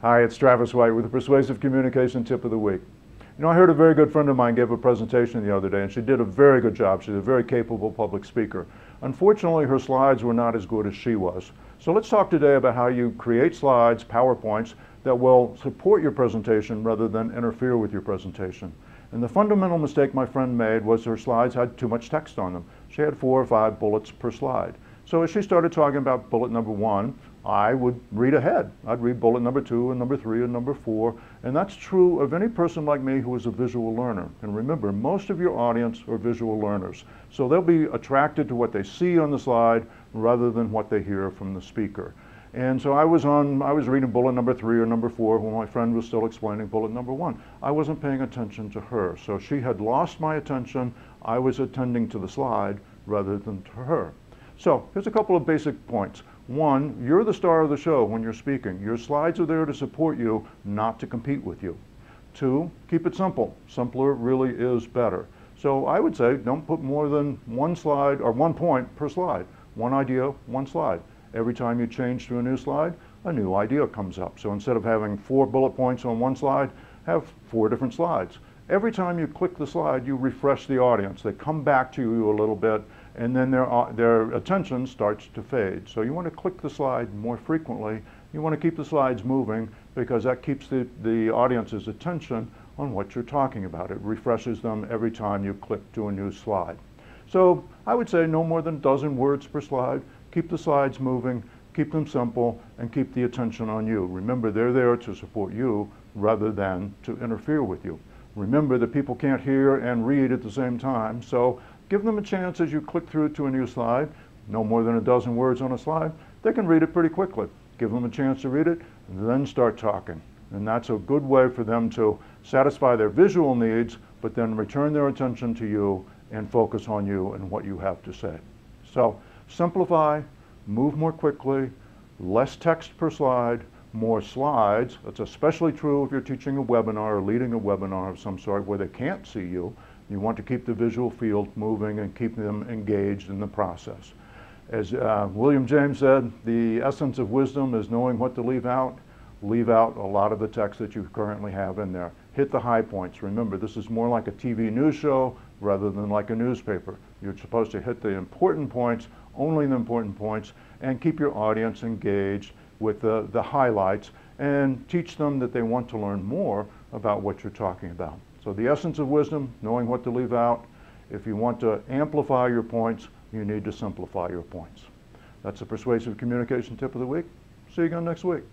Hi, it's Travis White with the Persuasive Communication Tip of the Week. You know, I heard a very good friend of mine give a presentation the other day, and she did a very good job. She's a very capable public speaker. Unfortunately, her slides were not as good as she was. So let's talk today about how you create slides, PowerPoints, that will support your presentation rather than interfere with your presentation. And the fundamental mistake my friend made was her slides had too much text on them. She had 4 or 5 bullets per slide. So as she started talking about bullet number 1, I would read ahead. I'd read bullet number 2 and number 3 and number 4. And that's true of any person like me who is a visual learner. And remember, most of your audience are visual learners. So they'll be attracted to what they see on the slide rather than what they hear from the speaker. And so I was reading bullet number 3 or number 4 when my friend was still explaining bullet number 1. I wasn't paying attention to her. So she had lost my attention. I was attending to the slide rather than to her. So here's a couple of basic points. 1, you're the star of the show when you're speaking. Your slides are there to support you, not to compete with you. 2, keep it simple. Simpler really is better. So I would say don't put more than 1 slide or 1 point per slide. 1 idea, 1 slide. Every time you change to a new slide, a new idea comes up. So instead of having 4 bullet points on 1 slide, have 4 different slides. Every time you click the slide, you refresh the audience. They come back to you a little bit, and then their attention starts to fade. So you want to click the slide more frequently. You want to keep the slides moving because that keeps the audience's attention on what you're talking about. It refreshes them every time you click to a new slide. So I would say no more than a dozen words per slide. Keep the slides moving, keep them simple, and keep the attention on you. Remember, they're there to support you rather than to interfere with you. Remember that people can't hear and read at the same time, so give them a chance as you click through to a new slide. No more than a dozen words on a slide. They can read it pretty quickly. Give them a chance to read it, and then start talking. And that's a good way for them to satisfy their visual needs, but then return their attention to you and focus on you and what you have to say. So simplify, move more quickly, less text per slide, more slides. That's especially true if you're teaching a webinar or leading a webinar of some sort where they can't see you. You want to keep the visual field moving and keep them engaged in the process. As William James said, the essence of wisdom is knowing what to leave out. Leave out a lot of the text that you currently have in there. Hit the high points. Remember, this is more like a TV news show rather than like a newspaper. You're supposed to hit the important points, only the important points, and keep your audience engaged with the highlights and teach them that they want to learn more about what you're talking about. So the essence of wisdom, knowing what to leave out. If you want to amplify your points, you need to simplify your points. That's the Persuasive Communication Tip of the Week. See you again next week.